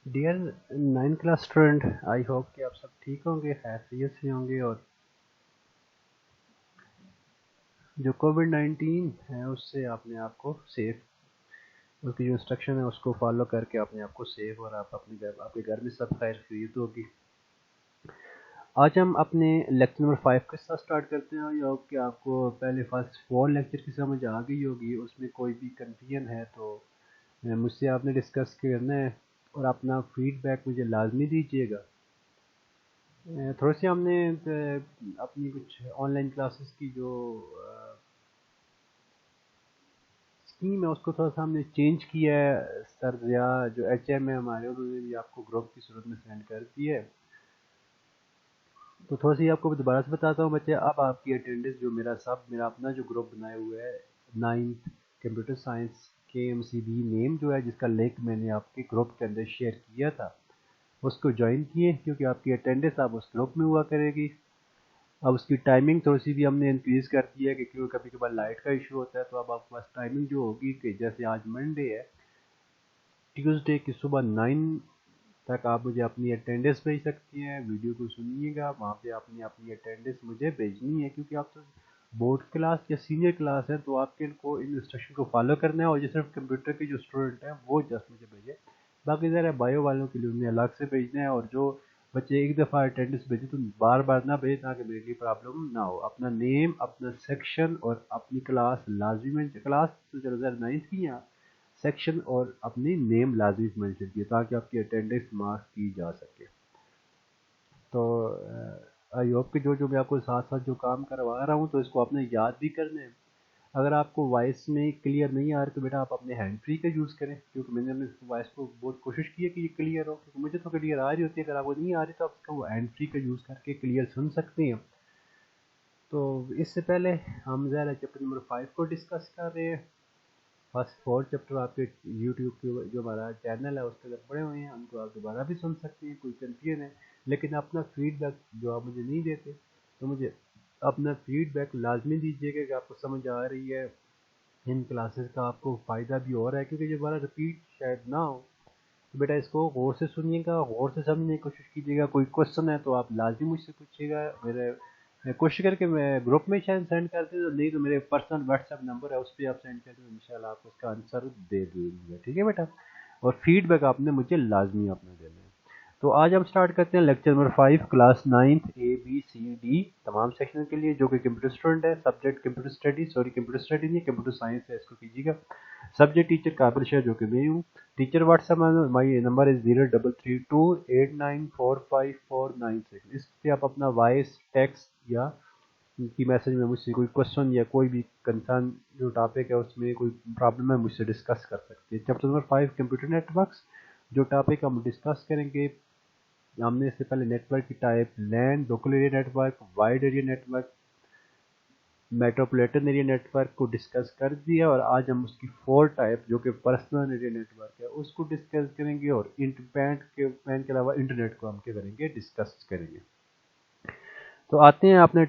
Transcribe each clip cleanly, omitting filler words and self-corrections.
Dear 9 class student, I hope कि आप सब ठीक होंगे, खैरियत से होंगे और जो कोविड-19 है उससे आपने आपको सेफ, उसकी जो इंस्ट्रक्शन है उसको फॉलो करके अपने आप को सेफ और आप अपने घर, आपके घर में सब खैर खैरियत होगी। आज हम अपने लेक्चर नंबर 5 के साथ स्टार्ट करते हैं। आई होप कि आपको पहले फर्स्ट 4 लेक्चर की समझ आ गई होगी। उसमें कोई भी कंफ्यूजन है तो मुझसे आपने डिस्कस करना है और अपना फीडबैक मुझे लाजमी दीजिएगा। थोड़ी सी हमने अपनी कुछ ऑनलाइन क्लासेस की जो स्कीम है उसको थोड़ा सा हमने चेंज किया है। सर या जो एचएम है हमारे, उन्होंने भी आपको ग्रुप की सूरत में सेंड कर दिया है। तो थोड़ा सी आपको दोबारा से बताता हूँ बच्चे। अब आपकी अटेंडेंस जो मेरा अपना जो ग्रुप बनाया हुआ है, 9th computer science KMCB name जो है, जिसका लिंक मैंने आपके ग्रुप के अंदर शेयर किया था, उसको ज्वाइन किए क्योंकि आपकी अटेंडेंस अब उस ग्रुप में हुआ करेगी। अब उसकी टाइमिंग थोड़ी सी भी हमने इंक्रीज़ कर दी है कि क्योंकि कभी कभार लाइट का इशू होता है। तो अब आपके पास टाइमिंग जो होगी कि जैसे आज मंडे है, ट्यूसडे की सुबह 9 तक आप मुझे अपनी अटेंडेंस भेज सकती हैं। वीडियो को सुनिएगा, वहाँ पे आपने अपनी अटेंडेंस मुझे भेजनी है क्योंकि आप तो बोर्ड क्लास या सीनियर क्लास है, तो आपके इनको इन इंस्ट्रक्शन को फॉलो करना है। और जो सिर्फ कंप्यूटर के जो स्टूडेंट हैं वो जस्ट मुझे भेजे, बाकी ज़रा बायो वालों के लिए उन्हें अलग से भेजना है। और जो बच्चे एक दफ़ा अटेंडेंस भेजे तो बार बार ना भेजें ताकि मेरे लिए प्रॉब्लम ना हो। अपना नेम, अपना सेक्शन और अपनी क्लास लाजमी में, क्लास तो चलो ज़रा 9th की यहाँ, सेक्शन और अपनी नेम लाजमी मेंशन कीजिए ताकि आपकी अटेंडेंस मार्क की जा सके। तो आई होप कि जो जो मैं आपको साथ साथ जो काम करवा रहा हूँ तो इसको आपने याद भी करना है। अगर आपको वॉइस में क्लियर नहीं आ रही तो बेटा आप अपने हैंड फ्री का यूज़ करें, क्योंकि मैंने अपने वॉइस को बहुत कोशिश की है कि ये क्लियर हो, क्योंकि मुझे तो क्लियर आ रही होती है। अगर आपको नहीं आ रही तो आप उसका वो हैंड फ्री का यूज़ करके क्लियर सुन सकते हैं। तो इससे पहले हम ज़रा चैप्टर नंबर 5 को डिस्कस कर रहे हैं। फर्स्ट 4 चैप्टर आपके यूट्यूब के जो हमारा चैनल है उसके अंदर पड़े हुए हैं, उनको आप दोबारा भी सुन सकते हैं। कोई कंफ्यूजन है, लेकिन अपना फीडबैक जो आप मुझे नहीं देते तो मुझे अपना फीडबैक लाजमी दीजिएगा कि आपको समझ आ रही है, इन क्लासेस का आपको फ़ायदा भी हो रहा है। क्योंकि जो हमारा रिपीट शायद ना हो, तो बेटा इसको गौर से सुनिएगा, गौर से समझने की कोशिश कीजिएगा। कोई क्वेश्चन है तो आप लाजमी मुझसे पूछिएगा। मैं कोशिश करके मैं ग्रुप में शायद सेंड कर दूँ, नहीं तो मेरे पर्सनल व्हाट्सएप नंबर है उस पर आप सेंड कर दो, इंशाल्लाह आप उसका आंसर दे देंगे। ठीक है बेटा, और फीडबैक आपने मुझे लाजमी अपना देना है। तो आज हम स्टार्ट करते हैं lecture number 5, class 9th ABCD तमाम सेक्शन के लिए। जो कि कंप्यूटर स्टूडेंट है, subject computer study, sorry computer study नहीं, कंप्यूटर साइंस है, इसको कीजिएगा। सब्जेक्ट टीचर काबिल शेख, जो कि मैं हूँ। Teacher WhatsApp my number is 0332894549 6। इस पे आप अपना वॉइस, टेक्स्ट या की मैसेज में मुझसे कोई क्वेश्चन या कोई भी कंसर्न जो टॉपिक है उसमें कोई प्रॉब्लम है मुझसे डिस्कस कर सकते हैं। चैप्टर नंबर 5 कंप्यूटर नेटवर्क्स, जो टॉपिक हम डिस्कस करेंगे, हमने इससे पहले नेटवर्क की type LAN, local area network, wide area network, metropolitan area network को डिस्कस कर दिया। और आज हम उसकी 4 टाइप जो कि पर्सनल एरिया नेटवर्क है उसको डिस्कस करेंगे। और पैन के अलावा इंटरनेट को हम क्या करेंगे, डिस्कस करेंगे। तो आते हैं अपने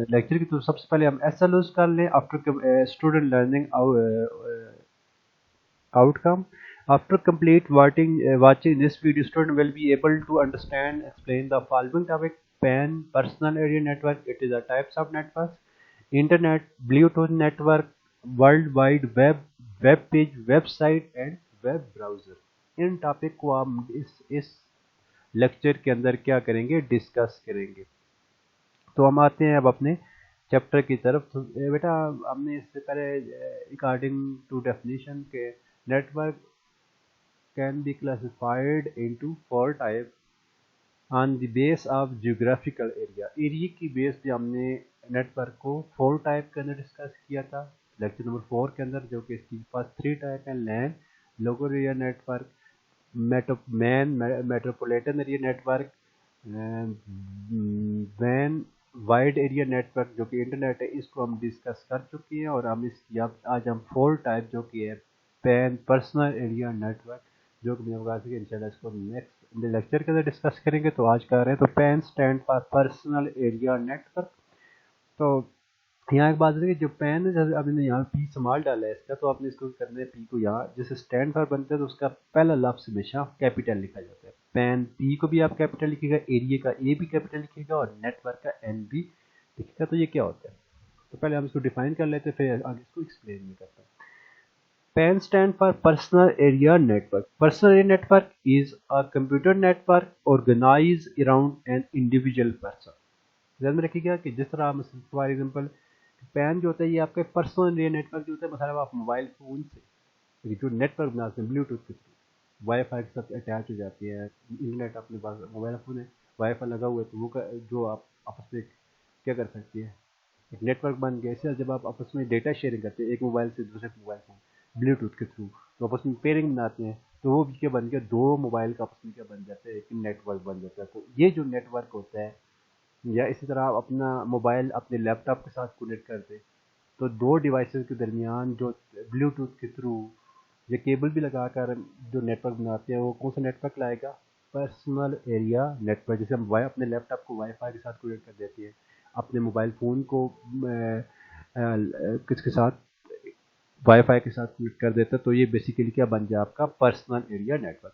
लेक्चर की। तो सबसे पहले हम SLOs कर लें, after student learning outcome. After complete watching this video, student will be able to understand, explain the following topic: PAN, personal area network, it is a types of networks, internet, Bluetooth network, world wide web, web page, website and web browser. In topic को हम इस lecture के अंदर क्या करेंगे, discuss करेंगे। तो हम आते हैं अब अपने चैप्टर की तरफ। तो बेटा हमने इससे पहले अकॉर्डिंग टू डेफिनेशन के network can be classified into 4 types on the base of geographical area. Area की बेस पे हमने नेटवर्क को 4 टाइप के अंदर डिस्कस किया था लेक्चर नंबर 4 के अंदर, जो कि इसकी फर्स्ट 3 टाइप हैं: LAN, local area network, metropolitan area network, वैन, वाइड एरिया नेटवर्क जो कि इंटरनेट है। इसको हम डिस्कस कर चुके हैं और हम इसकी अब आज हम 4 टाइप जो कि है पैन, पर्सनल एरिया नेटवर्क, जो कि मैं बता सके इंशाल्लाह इसको नेक्स्ट लेक्चर के अंदर डिस्कस करेंगे। तो आज कर रहे हैं तो pen stand for personal area network. तो यहाँ एक बात है कि जो पेन है, जैसे आपने यहाँ पी स्मॉल डाला है इसका, तो आपने इसको करना है पी को यहाँ जैसे स्टैंड फॉर बनता है तो उसका पहला लफ्ज हमेशा कैपिटल लिखा जाता है। पेन पी को भी आप कैपिटल लिखिएगा, एरिया का ए भी कैपिटल लिखिएगा और नेटवर्क का एन भी लिखिएगा। तो ये क्या होता है, तो पहले हम इसको डिफाइन कर लेते हैं, फिर आगे इसको एक्सप्लेन भी करते हैं। PAN stand for Personal Area Network. Personal Area Network is a computer network organized around an individual person. ध्यान में रखिएगा कि जिस तरह आप फॉर एग्जांपल पैन जो होता है ये आपका पर्सनल एरिया नेटवर्क जो होता है, मतलब आप मोबाइल फ़ोन से जो नेटवर्क बनाते हैं ब्लूटूथ के थ्रू वाईफाई के साथ अटैच हो जाती है, इंटरनेट अपने पास मोबाइल फ़ोन है, वाईफाई लगा हुआ है, तो वो जो आप आपस में क्या कर सकती है, एक नेटवर्क बन गया। इससे जब आप आपस में डेटा शेयरिंग करते हैं एक मोबाइल से दूसरे मोबाइल फ़ोन ब्लूटूथ के थ्रू, तो आपस में पेयरिंग बनाते हैं, तो वो क्या बन गया, दो मोबाइल का आपस में क्या बन जाता है, एक नेटवर्क बन जाता है। तो ये जो नेटवर्क होता है, या इसी तरह आप अपना मोबाइल अपने लैपटॉप के साथ कनेक्ट करते, तो दो डिवाइसेस के दरमियान जो ब्लूटूथ के थ्रू या केबल भी लगाकर जो नेटवर्क बनाते हैं, वो कौन सा नेटवर्क लाएगा, पर्सनल एरिया नेटवर्क। जैसे हम अपने लैपटॉप को वाईफाई के साथ कनेक्ट कर देते हैं, अपने मोबाइल फ़ोन को किसके साथ, वाईफाई के साथ कनेक्ट कर देते हैं, तो ये बेसिकली क्या बन गया आपका personal area network.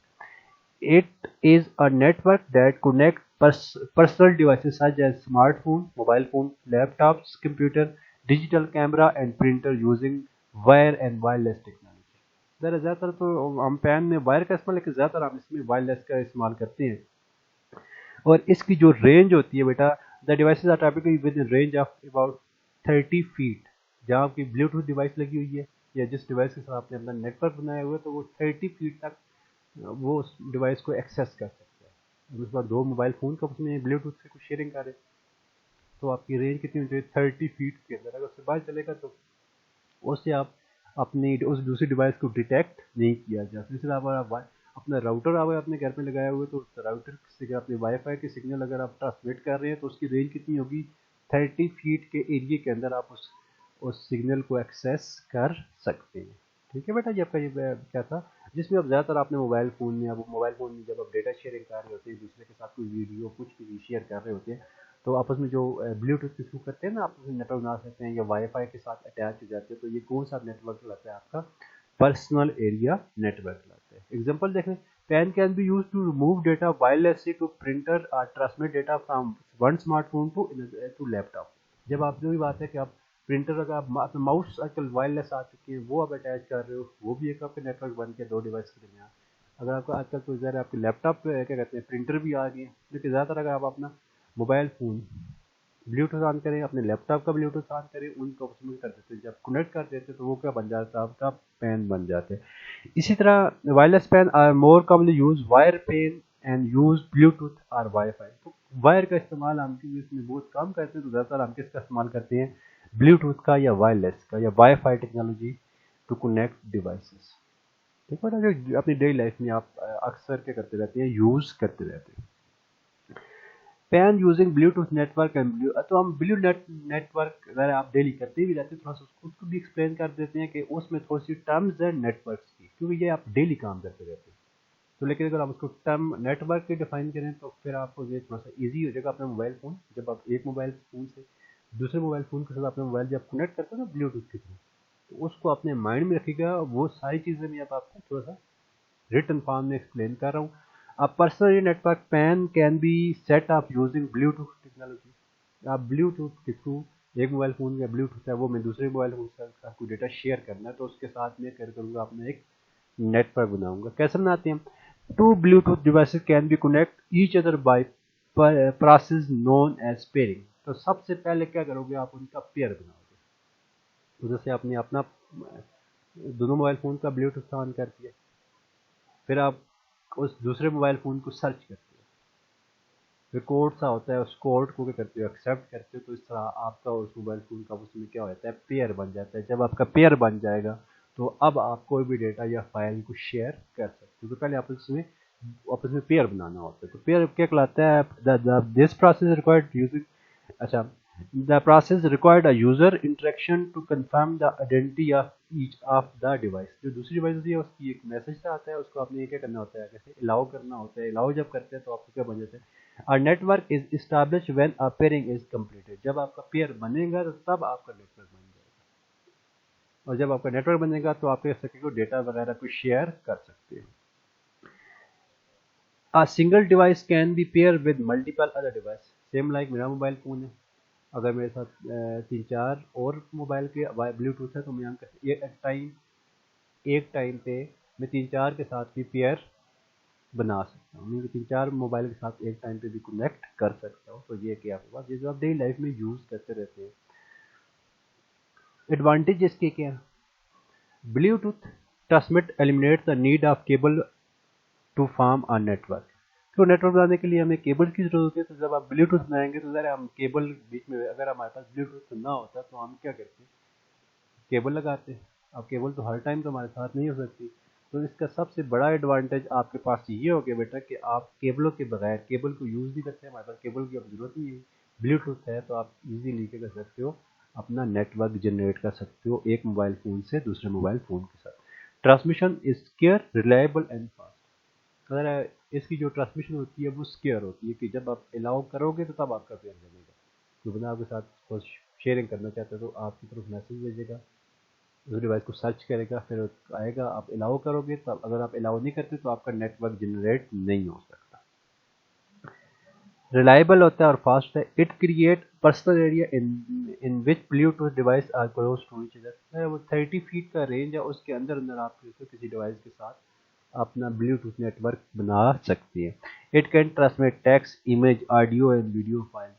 It is a network that connects personal devices such as smartphone, mobile phone, laptops, computer, digital camera, and printer using wire and wireless technology. ज़्यादातर तो हम पैन में वायर का इस्तेमाल, लेकिन ज़्यादातर हम इसमें वायरलेस का इस्तेमाल करते हैं। और इसकी जो रेंज होती है बेटा, the devices are typically within range of about 30 feet. जहाँ आपकी ब्लूटूथ डिवाइस लगी हुई है या जिस डिवाइस के साथ आपने अपना नेटवर्क बनाया हुआ है, तो वो 30 फीट तक वो उस डिवाइस को एक्सेस कर सकता है। उस बार दो मोबाइल फ़ोन का उसमें ब्लूटूथ से कुछ शेयरिंग करें, तो आपकी रेंज कितनी होती है, 30 फीट के अंदर। अगर उससे बाहर चलेगा तो उससे आप अपनी उस दूसरी डिवाइस को डिटेक्ट नहीं किया जा सकता। इसलिए आप अपना राउटर आप अपने घर में लगाया हुआ है, तो उस राउटर से अपने वाईफाई के सिग्नल अगर आप ट्रांसमिट कर रहे हैं, तो उसकी रेंज कितनी होगी, 30 फीट के एरिया के अंदर आप उस सिग्नल को एक्सेस कर सकते हैं। ठीक है बेटा, ये आपका ये क्या था, जिसमें अब ज़्यादातर आपने मोबाइल फ़ोन में, अब मोबाइल फ़ोन में जब आप डेटा शेयरिंग कर रहे होते हैं, दूसरे के साथ कोई वीडियो कुछ भी शेयर कर रहे होते हैं, तो आपस में जो ब्लूटूथ के थ्रू करते हैं ना, आपस में नेटवर्क बना सकते हैं या वाईफाई के साथ अटैच हो जाते हैं, तो ये कौन सा नेटवर्क लाता है, आपका पर्सनल एरिया नेटवर्क लाता है। एग्जांपल देखें, pen can be use to remove data wirelessly to printer और transmit data from one smartphone to laptop. जब आप जो भी बात है कि आप प्रिंटर, अगर आप माउस आजकल वायरलेस आ चुके हैं, वो आप अटैच कर रहे हो, वो भी एक आपका नेटवर्क बन के दो डिवाइस के दरमियान। अगर आपको आजकल तो ज़रा आपके लैपटॉप पे क्या कहते हैं, प्रिंटर भी आ गए हैं, लेकिन ज़्यादातर अगर आप अपना मोबाइल फ़ोन ब्लूटूथ ऑन करें, अपने लैपटॉप का ब्लूटूथ ऑन करें, उनको उसमें कर देते हैं, जब कनेक्ट कर देते हैं तो वो क्या बन जाता है, आपका पेन बन जाते हैं। इसी तरह wireless pen are more commonly use wire pen and use Bluetooth और वाईफाई। तो वायर का इस्तेमाल हम इसमें बहुत कम करते हैं, तो ज़्यादातर हम किसका इस्तेमाल करते हैं, ब्लूटूथ का या वायरलेस का या WiFi technology to connect devices. ठीक है ना, जो अपनी डेली लाइफ में आप अक्सर क्या करते रहते हैं, यूज़ करते रहते हैं। Pan using Bluetooth network and तो हम नेटवर्क अगर आप डेली करते भी रहते हैं, थोड़ा सा उसको भी एक्सप्लेन कर देते हैं कि उसमें थोड़ी सी टर्म्स एंड नेटवर्क्स की, क्योंकि ये आप डेली काम करते रहते हैं। तो लेकिन अगर आप उसको टर्म नेटवर्क की डिफाइन करें, तो फिर आपको ये थोड़ा सा ईजी हो जाएगा। अपना मोबाइल फ़ोन, जब आप एक मोबाइल फ़ोन से दूसरे मोबाइल फ़ोन के साथ अपना मोबाइल जब कनेक्ट करते हो ना ब्लूटूथ के थ्रू, तो उसको अपने माइंड में रखिएगा। वो सारी चीज़ें मैं अब आपको थोड़ा सा रिटन फॉर्म में एक्सप्लेन कर रहा हूँ। A personal network PAN can be set up using Bluetooth technology. आप ब्लूटूथ के थ्रू, एक मोबाइल फ़ोन का ब्लूटूथ है, वो मैं दूसरे मोबाइल फ़ोन के साथ कोई डेटा शेयर करना है, तो उसके साथ मैं क्या करूँगा, अपना एक नेटवर्क बनाऊंगा। कैसे बनाते हैं, two Bluetooth devices can be connect each other by process known as pairing. तो सबसे पहले क्या करोगे, आप उनका पेयर बनाओगे। तो जैसे आपने अपना दोनों मोबाइल फ़ोन का ब्लूटूथ ऑन कर दिया, फिर आप उस दूसरे मोबाइल फ़ोन को सर्च करते हो, फिर कोड सा होता है, उस कोड को क्या करते हो, एक्सेप्ट करते हो, तो इस तरह आपका उस मोबाइल फ़ोन का उसमें क्या हो जाता है, पेयर बन जाता है। जब आपका पेयर बन जाएगा, तो अब आप कोई भी डेटा या फाइल को शेयर कर सकते हो। तो पहले आपस में पेयर बनाना होता है। तो पेयर क्या कहलाता है, दिस प्रोसेस रिक्वायर्ड यूजिंग, अच्छा, The process required a user interaction to confirm the identity of each of the device. जो दूसरी डिवाइस होती है उसकी एक मैसेज आता है, उसको आपने ये क्या करना होता है, कैसे अलाउ करना होता है. अलाउ जब करते हैं तो आपको क्या बन जाता है, a network is established when a pairing is completed. जब आपका पेयर बनेगा तो तब आपका नेटवर्क बन जाएगा, और जब आपका नेटवर्क बनेगा तो आप कह सकते हो डेटा वगैरह को शेयर कर सकते हैं. A single device can be paired with multiple other device. Same like मेरा मोबाइल फ़ोन है, अगर मेरे साथ तीन चार और मोबाइल के ब्लूटूथ है तो मैं यहाँ एक टाइम पे मैं तीन चार के साथ भी पेयर बना सकता हूँ, मैं तीन चार मोबाइल के साथ एक टाइम पे भी कनेक्ट कर सकता हूँ. तो ये क्या आपके पास, ये जो आप डेली लाइफ में यूज़ करते रहते हैं. एडवांटेज इसके क्या है, Bluetooth transmit eliminate the need of cable to form a network. तो नेटवर्क बनाने के लिए हमें केबल की जरूरत होती है, तो जब आप ब्लूटूथ बनाएंगे तो ज़रा हम केबल बीच में, अगर हमारे पास ब्लूटूथ ना होता तो हम क्या करते हैं, केबल लगाते हैं. अब केबल तो हर टाइम तो हमारे साथ नहीं हो सकती, तो इसका सबसे बड़ा एडवांटेज आपके पास ये हो गया बेटा कि आप केबलों के बगैर केबल को यूज़ भी करते हैं. हमारे पास केबल की अब ज़रूरत नहीं है, ब्लूटूथ है तो आप इजीली क्या कर सकते हो, अपना नेटवर्क जनरेट कर सकते हो एक मोबाइल फ़ोन से दूसरे मोबाइल फ़ोन के साथ. Transmission is secure, reliable and fast. अगर इसकी जो ट्रांसमिशन होती है वो सिक्योर होती है कि जब आप अलाउ करोगे तो तब आपका पेयर बनेगा. जो बंदा आपके साथ शेयरिंग करना चाहता है तो आपकी तरफ मैसेज भेजेगा, उस डिवाइस को सर्च करेगा, फिर आएगा, आप अलाउ करोगे तब. अगर आप अलाउ नहीं करते तो आपका नेटवर्क जनरेट नहीं हो सकता. रिलायबल होता है और फास्ट है. It create personal area in which Bluetooth device are close to each other. वो 30 फीट का रेंज है, उसके अंदर अंदर आप किसी डिवाइस के साथ अपना ब्लूटूथ नेटवर्क बना सकती है. It can transmit text, image, audio and video file.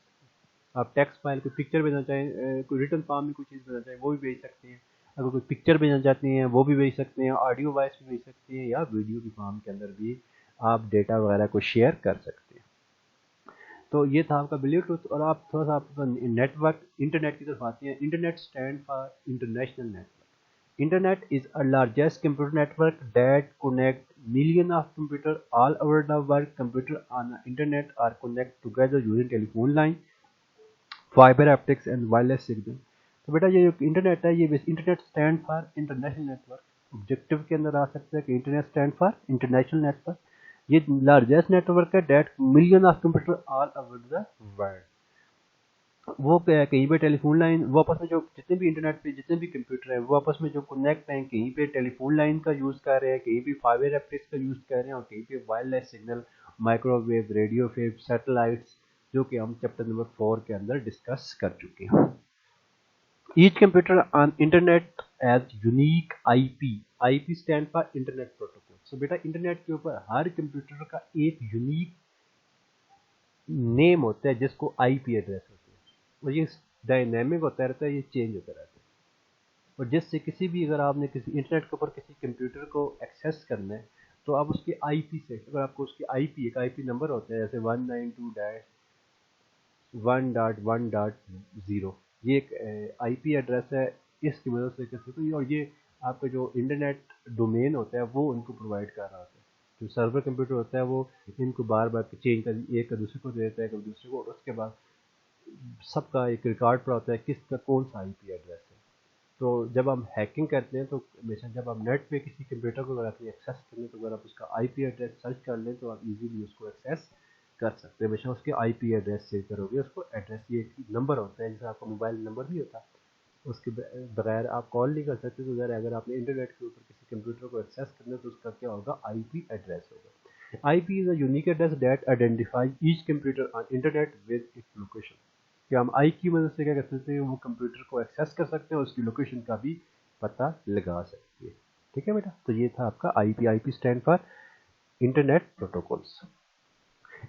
आप टेक्स्ट फाइल कोई पिक्चर भेजना चाहें, कोई रिटन फॉर्म में कोई चीज़ भेजना चाहें वो भी भेज सकते हैं. अगर कोई पिक्चर भेजना चाहती हैं वो भी भेज सकते हैं, ऑडियो वॉइस भी भेज सकते हैं, या वीडियो की फॉर्म के अंदर भी आप डेटा वगैरह को शेयर कर सकते हैं. तो ये था आपका ब्लूटूथ. और आप थोड़ा सा आपका नेटवर्क इंटरनेट की तरफ आते हैं. Internet stand for international network. Internet is a largest computer network that connect millions of computers all over the world. Computers on the internet are connected together using telephone line, fiber optics and wireless signal. तो बेटा ये जो internet है, ये internet stand for international network. Objective के अंदर आ सकता है कि internet stand for international network. ये लार्जेस्ट नेटवर्क है that million of computer all over the world. वो कहीं पे टेलीफोन लाइन, वो आपस में जो जितने भी इंटरनेट पे जितने भी कंप्यूटर हैं वो आपस में जो कनेक्ट हैं, कहीं पे टेलीफोन लाइन का यूज़ कर रहे हैं, कहीं पे फाइबर ऑप्टिक्स का यूज़ कर रहे हैं, और कहीं पे wireless signal, microwave, radio wave, satellites, जो कि हम चैप्टर नंबर 4 के अंदर डिस्कस कर चुके हैं. Each computer on internet as unique IP. IP stand for internet protocol. So बेटा इंटरनेट के ऊपर हर कंप्यूटर का एक यूनिक नेम होता है जिसको आईपी एड्रेस होता है, और ये डायनेमिक होता रहता है, ये चेंज होता रहता है. और जिससे किसी भी, अगर आपने किसी इंटरनेट के ऊपर किसी कंप्यूटर को एक्सेस करना है तो आप उसके आईपी से, अगर आपको उसकी आईपी, एक आईपी नंबर होता है जैसे 192.1.1.0, ये एक आईपी एड्रेस है. इसकी मदद से कैसे, तो और ये आपका जो इंटरनेट डोमेन होता है वो उनको प्रोवाइड कर रहा होता है. जो सर्वर कंप्यूटर होता है वो इनको बार बार चेंज कर, एक का दूसरे को देता है, कभी दूसरे को, और उसके बाद सबका एक रिकॉर्ड पर होता है किसका कौन सा आईपी एड्रेस है. तो जब हम हैकिंग करते हैं तो हमेशा जब आप नेट पे किसी कंप्यूटर को अगर अपनी एक्सेस करने, तो अगर आप उसका आईपी एड्रेस सर्च कर लें तो आप इजीली उसको एक्सेस कर सकते हैं. हमेशा उसके आईपी एड्रेस सेव करोगे, उसको एड्रेस, ये नंबर होता है जैसे आपका मोबाइल नंबर नहीं होता, उसके बगैर आप कॉल नहीं कर सकते. तो अगर आपने इंटरनेट के ऊपर किसी कंप्यूटर को एक्सेस करना है तो उसका क्या होगा, आईपी एड्रेस होगा. IP is a unique address that identifies each computer on internet with its location. कि हम आई की मदद से क्या कर सकते हैं, वो कंप्यूटर को एक्सेस कर सकते हैं, उसकी लोकेशन का भी पता लगा सकते हैं. ठीक है बेटा, तो ये था आपका IP. IP stand for internet protocols.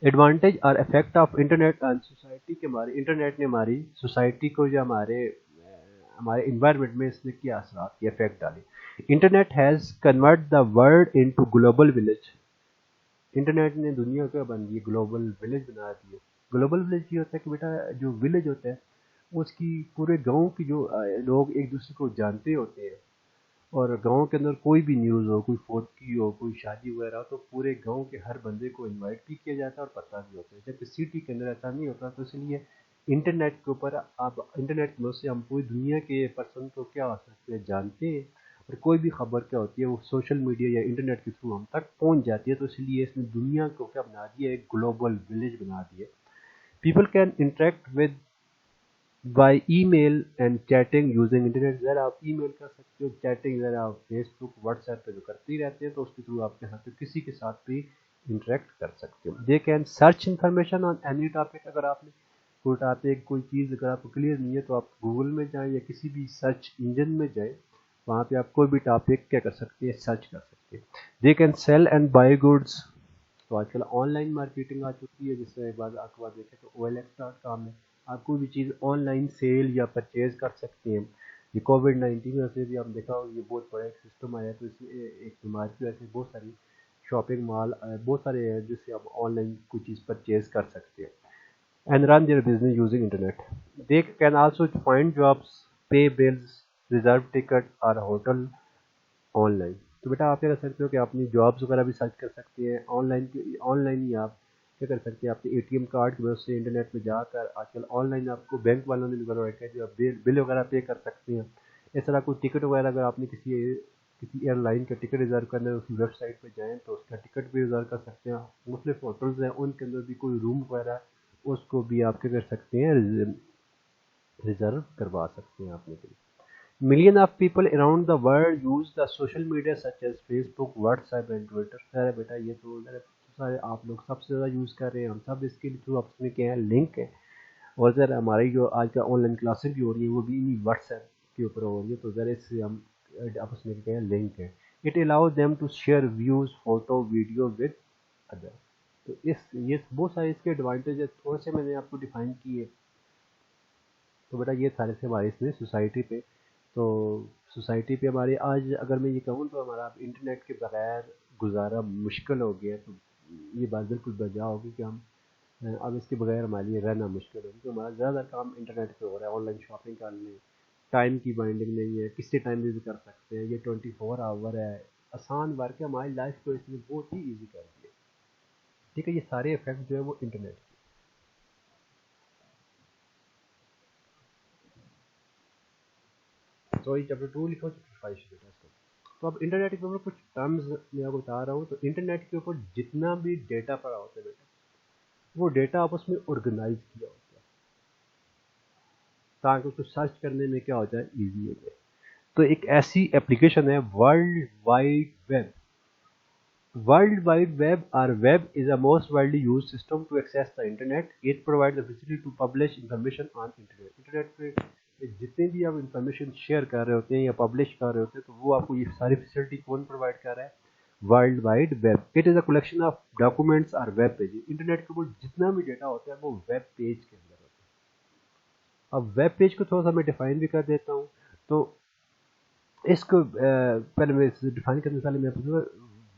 Advantage और effect of internet on society. के हमारे इंटरनेट ने हमारी सोसाइटी को, या हमारे इन्वायरमेंट में इसने क्या असरात, क्या इफेक्ट डाले. Internet has convert the world into global village. Internet ने दुनिया को बन दी, ग्लोबल विलेज बना दिए. ग्लोबल विलेज ये होता है कि बेटा जो विलेज होता है उसकी पूरे गांव की जो लोग एक दूसरे को जानते होते हैं, और गांव के अंदर कोई भी न्यूज़ हो, कोई फौतगी हो, कोई शादी वगैरह हो, तो पूरे गांव के हर बंदे को इनवाइट भी किया जाता है और पता भी होता है. जबकि सिटी के अंदर ऐसा नहीं होता, तो इसलिए انٹرنیٹ کے اوپر آپ انٹرنیٹ کی مدد سے ہم پوری دنیا کے پرسن کو کیا ہو سکتے ہیں جانتے ہیں، اور کوئی بھی خبر کیا ہوتی ہے وہ سوشل میڈیا یا انٹرنیٹ کے تھرو ہم تک پہنچ جاتی ہے. تو اس لیے اس نے دنیا کو کیا بنا دیا، ایک گلوبل ولیج بنا دیا. People can interact with by email and chatting using internet. ذرا آپ ای میل کر سکتے ہو، چیٹنگ ذرا آپ فیس بک واٹس ایپ پہ جو کرتے ہی رہتے ہیں تو اس کے تھرو آپ کے ساتھ کسی کے ساتھ بھی انٹریکٹ کر سکتے ہو. They can search information on any topic. اگر آپ نے کوئی ٹاپک کوئی چیز اگر آپ کو کلیئر نہیں ہے تو آپ گوگل میں جائیں یا کسی بھی سرچ انجن میں جائیں، وہاں پہ آپ کوئی بھی ٹاپک کیا کر سکتے ہیں، سرچ کر سکتے ہیں. They can sell and by goods. تو آج کل آن لائن مارکیٹنگ آ چکی ہے، جس سے بعض آپ کو دیکھیں تو OLX.com ہے. آپ کوئی بھی چیز آن لائن سیل یا پرچیز کر سکتے ہیں. یہ کووڈ-19 میں سے بھی آپ دیکھا ہوگا یہ بہت بڑا ایک سسٹم آیا ہے، تو اس میں ایک بیماری کی وجہ سے بہت ساری شاپنگ مال بہت سارے ہیں جس سے آپ آن لائن کوئی چیز پرچیز کر سکتے ہیں. And run their business using internet. They can also find jobs, pay bills, reserve ticket اور ہوٹل آن لائن. تو بیٹا آپ کیا کر سکتے ہو کہ اپنی جابس وغیرہ بھی سرچ کر سکتے ہیں آن لائن ہی آپ کیا کر سکتے ہیں. آپ کے ATM کارڈ کی مدد سے انٹرنیٹ میں جا کر آج کل آن لائن آپ کو بینک والوں نے بھی بنا رکھا ہے جو آپ بل وغیرہ پے کر سکتے ہیں. اس طرح کوئی ٹکٹ وغیرہ اگر آپ نے کسی ایئر لائن کا ٹکٹ ریزرو کرنا ہے اس کی ویب سائٹ پہ جائیں تو اس کا ٹکٹ بھی ریزرو کر سکتے ہیں. مختلف ہوٹلز ہیں ان کے اندر بھی کوئی روم وغیرہ اس کو بھی آپ کیا کر سکتے ہیں، ریزرو کروا سکتے ہیں اپنے کے لیے. Million of people around the world use the social media such as Facebook, WhatsApp and Twitter. ارے بیٹا یہ تو سارے آپ لوگ سب سے زیادہ یوز کر رہے ہیں، ہم سب اس کے تھرو آپس میں کیا ہے لنک ہے. اور ذرا ہماری جو آج کا آن لائن کلاسز بھی ہو رہی ہیں وہ بھی انہیں واٹس ایپ کے اوپر ہو رہی ہے، تو ذرا اس سے ہم آپس میں کیا ہے لنک ہے. It allows them to share views, photo, video with other. تو یہ بہت سارے اس کے ایڈوانٹیج ہے، تھوڑے سے میں نے آپ کو ڈیفائن کیے. تو بیٹا یہ سارے سے ہمارے اس میں سوسائٹی پہ، تو سوسائٹی پہ ہمارے آج اگر میں یہ کہوں تو ہمارا انٹرنیٹ کے بغیر گزارا مشکل ہو گیا ہے. تو یہ بات بالکل بجا ہوگی کہ ہم اب اس کے بغیر ہمارے لیے رہنا مشکل ہوگی، کیونکہ ہمارا زیادہ کام انٹرنیٹ پہ ہو رہا ہے. آن لائن شاپنگ کر لیں، ٹائم کی بائنڈنگ نہیں ہے، کسی ٹائم بھی کر سکتے ہیں، یہ 24 آور ہے. آسان ورک ہے، ہماری لائف کو اس نے بہت ہی ایزی کر دیا. ٹھیک ہے، یہ سارے افیکٹ جو ہے وہ انٹرنیٹ کے. تو یہ چیپٹر 2 لکھو، چیپٹر 5 سے بیٹا اس کو. تو اب انٹرنیٹ کے اوپر کچھ ٹرمز میں آپ کو بتا رہا ہوں. تو انٹرنیٹ کے اوپر جتنا بھی ڈیٹا پڑا ہوتا ہے بیٹا، وہ ڈیٹا آپس میں آرگنائز کیا ہوتا ہے تاکہ اس کو سرچ کرنے میں کیا ہو جائے، ایزی ہو جائے. تو ایک ایسی اپلیکیشن ہے world wide web. World Wide Web or web is a most widely used system to access the internet. It provides the facility to publish information on internet. Internet پہ جتنے بھی آپ انفارمیشن شیئر کر رہے ہوتے ہیں یا پبلش کر رہے ہوتے ہیں تو وہ آپ کو یہ ساری فیسلٹی کون پرووائڈ کر رہا ہے؟ World wide web. It is a collection of documents اور ویب پیجز. انٹرنیٹ کے اوپر جتنا بھی ڈیٹا ہوتا ہے وہ ویب پیج کے اندر ہوتا ہے. اب ویب پیج کو تھوڑا سا میں ڈیفائن بھی کر دیتا ہوں. تو اس کو پہلے میں ڈیفائن کرنے سے پہلے میں پوچھوں گا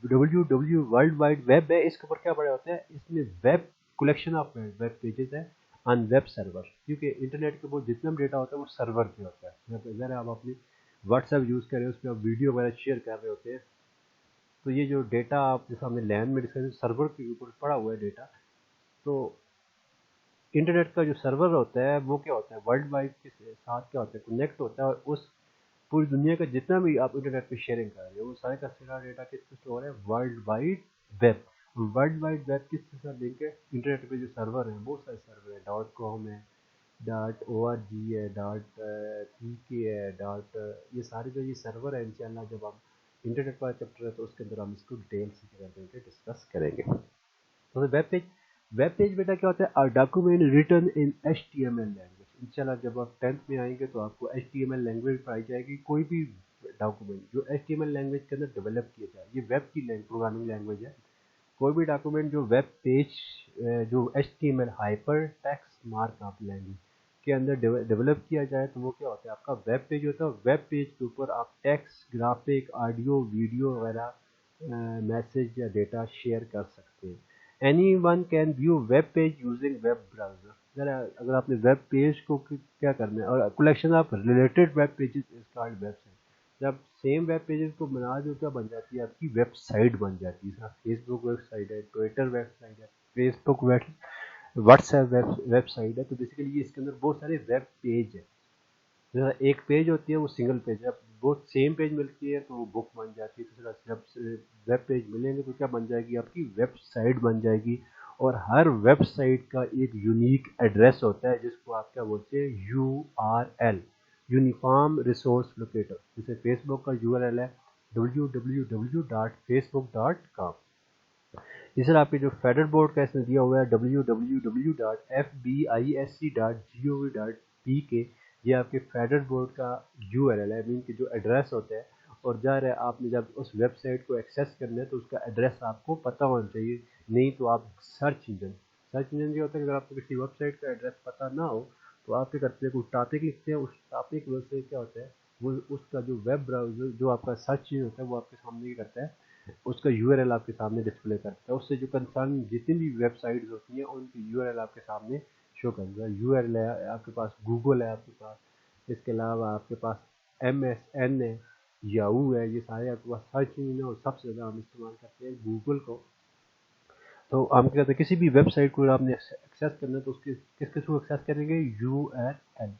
WW ورلڈ وائڈ ویب ہے، اس کے اوپر کیا پڑا ہوتا ہے؟ اس میں web collection of web pages ہے آن ویب سرور. کیونکہ انٹرنیٹ کے اوپر جتنا بھی ڈیٹا ہوتا ہے وہ سرور پہ ہوتا ہے. اگر آپ اپنی واٹس ایپ یوز کر رہے ہیں اس پہ آپ ویڈیو وغیرہ شیئر کر رہے ہوتے ہیں تو یہ جو ڈیٹا آپ جیسے ہم نے لین میں ڈسکس سرور کے اوپر پڑا ہوا ہے ڈیٹا. تو انٹرنیٹ کا جو سرور ہوتا ہے وہ کیا ہوتا ہے، ورلڈ وائڈ کے ساتھ کیا ہوتا ہے، کنیکٹ ہوتا ہے. اور اس پوری دنیا کا جتنا بھی آپ انٹرنیٹ پہ شیئرنگ کر رہے ہو وہ سارے کا سارا ڈیٹا کس پہ اسٹور ہے، world wide web. World wide web کس کے ساتھ لنک ہے؟ انٹرنیٹ پہ جو سرور ہیں، بہت سارے سرور ہیں. .com ہے، .org ہے، .pk ہے، یہ سارے جو یہ سرور ہیں انشاءاللہ جب ہم انٹرنیٹ کا چیپٹر ہے تو اس کے اندر ہم اس کو ڈیٹیل سے کر دیں گے، ڈسکس کریں گے. تو ویب پیج بیٹا کیا ہوتا ہے؟ Document written in HTML language. انشاءاللہ جب آپ 10th میں آئیں گے تو آپ کو HTML لینگویج پڑھائی جائے گی. کوئی بھی ڈاکومنٹ جو HTML لینگویج کے اندر ڈیولپ کیا جائے، یہ ویب کی پروگرامنگ لینگویج ہے. کوئی بھی ڈاکومنٹ جو ویب پیج جو HTML hyper text mark up language کے اندر ڈیولپ کیا جائے تو وہ کیا ہوتا ہے؟ آپ کا ویب پیج ہوتا ہے. ویب پیج کے اوپر آپ ٹیکسٹ، گرافک، آڈیو، ویڈیو وغیرہ میسج یا ڈیٹا شیئر کر سکتے ہیں. Anyone can view web page using web browser. ذرا اگر آپ نے ویب پیج کو کیا کرنا ہے، اور collection of related web pages is called website. جب سیم ویب پیجز کو بنا دو کیا بن جاتی ہے؟ آپ کی ویب سائٹ بن جاتی ہے. فیس بک ویب سائٹ ہے، ٹویٹر ویب سائٹ ہے، فیس بک व्हाट्सएप वेब साइट है, तो बेसिकली ये इसके अंदर बहुत सारे वेब पेज है। जैसा एक पेज होती है वो सिंगल पेज है, बहुत सेम पेज मिलती है तो वो बुक बन जाती है। दूसरा जब वेब पेज मिलेंगे तो क्या बन जाएगी, आपकी वेबसाइट बन जाएगी। और हर वेबसाइट का एक यूनिक एड्रेस होता है जिसको आप क्या बोलते हैं, URL, यूनिफॉर्म रिसोर्स लोकेटर। जैसे फेसबुक का URL है www.facebook.com। इस तरह आपके जो फेडरल बोर्ड का इसमें दिया हुआ है www.fbic.gov.pk, ये आपके फेडरल बोर्ड का URL है, मीन कि जो एड्रेस होता है। और ज़ाहिर है आपने जब उस वेबसाइट को एक्सेस करना है तो उसका एड्रेस आपको पता होना चाहिए, नहीं तो आप सर्च इंजन ये होता है कि अगर आपको किसी वेबसाइट का एड्रेस पता ना हो तो आप क्या करते हैं, कोई टॉपिक लिखते हैं, उस टॉपिक से क्या होता है, वो उसका जो वेब ब्राउज़र जो आपका सर्च इंजन होता है वो आपके सामने क्या करता है, उसका URL आपके सामने डिस्प्ले करता है। उससे जो कंसर्न जितनी भी वेबसाइट्स होती हैं उनकी URL आपके सामने शो करता है। URL है आपके पास, गूगल है आपके पास, इसके अलावा आपके पास MSN है, याहू है, ये सारे आपके पास सर्च इंजन है। और सबसे ज़्यादा हम इस्तेमाल करते हैं गूगल को। तो हम क्या कहते हैं, किसी भी वेबसाइट को आपने एक्सेस करना है तो उसके किसके थ्रू एक्सेस करेंगे, URL,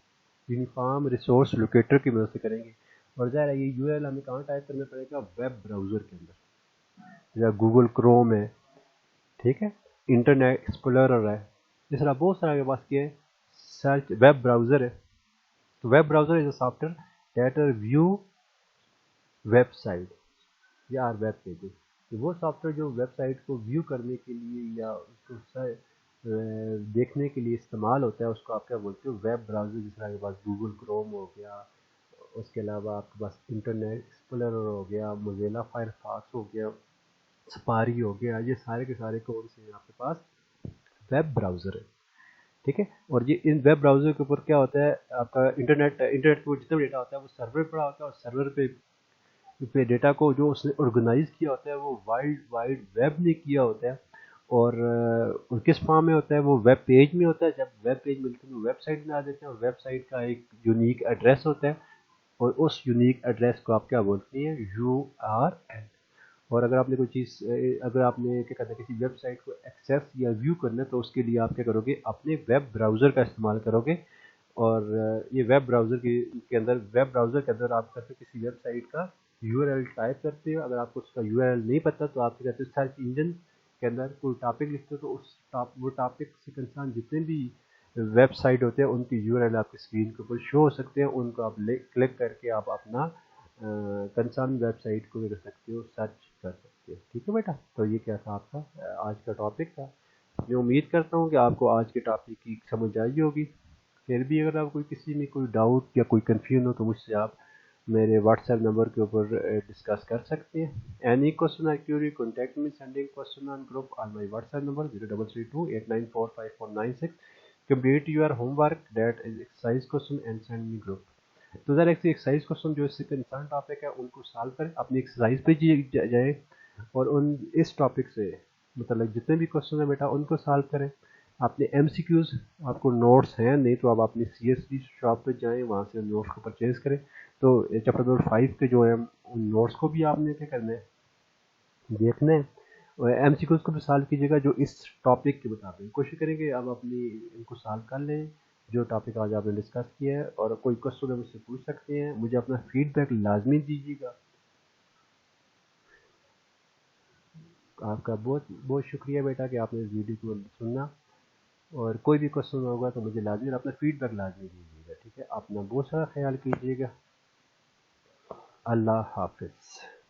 यूनिफॉर्म रिसोर्स लोकेटर की मदद से करेंगे। और ज़ाहिर है ये URL हमें कहाँ टाइप करना पड़ेगा, वेब ब्राउज़र के अंदर, या गूगल क्रोम है, ठीक है, इंटरनेट एक्सप्लोरर है, इस तरह बहुत सारा के पास क्या है, सर्च वेब ब्राउज़र है। तो web browser is a software that view website या आर वेब पेजेस। तो वो सॉफ्टवेयर जो वेबसाइट को व्यू करने के लिए या उसको देखने के लिए इस्तेमाल होता है, उसको आप क्या बोलते हो, वेब ब्राउज़र। जिस तरह के पास गूगल क्रोम हो गया, उसके अलावा आपके पास इंटरनेट एक्सप्लोरर हो गया, मोज़िला फायरफॉक्स हो गया, सफारी हो गया, ये सारे के सारे कौन से हैं आपके पास, वेब ब्राउज़र है, ठीक है। और ये इन वेब ब्राउज़र के ऊपर क्या होता है, आपका इंटरनेट के ऊपर जितना भी डेटा होता है वो सर्वर पड़ा होता है, और सर्वर पे डेटा को जो उसने ऑर्गेनाइज किया होता है वो वर्ल्ड वाइड वेब ने किया होता है। और किस फॉर्म में होता है, वो वेब पेज में होता है। जब वेब पेज मिलते हैं तो वेबसाइट में आ जाते हैं, और वेबसाइट का एक यूनिक एड्रेस होता है, और उस यूनिक एड्रेस को आप क्या बोलते हैं, URL। और अगर आपने कोई चीज़, अगर आपने क्या कहते हैं किसी वेबसाइट को एक्सेस या व्यू करना है तो उसके लिए आप क्या करोगे, अपने वेब ब्राउज़र का इस्तेमाल करोगे। और ये वेब ब्राउज़र के अंदर, वेब ब्राउज़र के अंदर आप करते हो किसी वेबसाइट का URL टाइप करते हो। अगर आपको उसका URL नहीं पता तो आप क्या कहते हो, सर्च इंजन के अंदर कोई टॉपिक लिखते हो तो वो टॉपिक से कंसर्न जितने भी वेबसाइट होते हैं उनकी URL आपकी स्क्रीन के ऊपर शो हो सकते हैं। उनको आप क्लिक करके आप अपना कंसर्न वेबसाइट को भी कर सकते हो, सर्च कर सकते हो, ठीक है बेटा। तो ये क्या था आपका आज का टॉपिक था। मैं उम्मीद करता हूँ कि आपको आज के टॉपिक की समझ आई होगी। फिर भी अगर आप कोई किसी में कोई डाउट या कोई कन्फ्यूजन हो तो मुझसे आप मेरे व्हाट्सएप नंबर के ऊपर डिस्कस कर सकते हैं। एनी क्वेश्चन और query contact me sending question on group on my WhatsApp number 0332894546। Complete your homework that is exercise question and send me group. तो ज़रा एक एक्सरसाइज क्वेश्चन जो इससे कंसर्न टॉपिक है उनको सॉल्व करें, अपनी एक्सरसाइज पे जाए, और उन इस टॉपिक से मतलब जितने भी क्वेश्चन है बेटा उनको सॉल्व करें। अपने MCQs आपको नोट्स हैं, नहीं तो आप अपनी CSB शॉप पे जाएं, वहाँ से नोट्स को परचेज करें। तो चैप्टर नंबर 5 के जो है उन नोट्स को भी आपने क्या करना है, देखना है। और MCQs को भी सॉल्व कीजिएगा जो इस टॉपिक के मुताबिक। कोशिश करेंगे अब अपनी इनको सॉल्व कर लें जो टॉपिक आज आपने डिस्कस किया है। और कोई क्वेश्चन मुझसे पूछ सकते हैं, मुझे अपना फीडबैक लाजमी दीजिएगा। आपका बहुत बहुत शुक्रिया बेटा कि आपने इस वीडियो को सुनना। और कोई भी क्वेश्चन होगा तो मुझे लाजमी और अपना फीडबैक लाजमी दीजिएगा, ठीक है। अपना बहुत सारा ख्याल कीजिएगा। अल्लाह हाफिज़।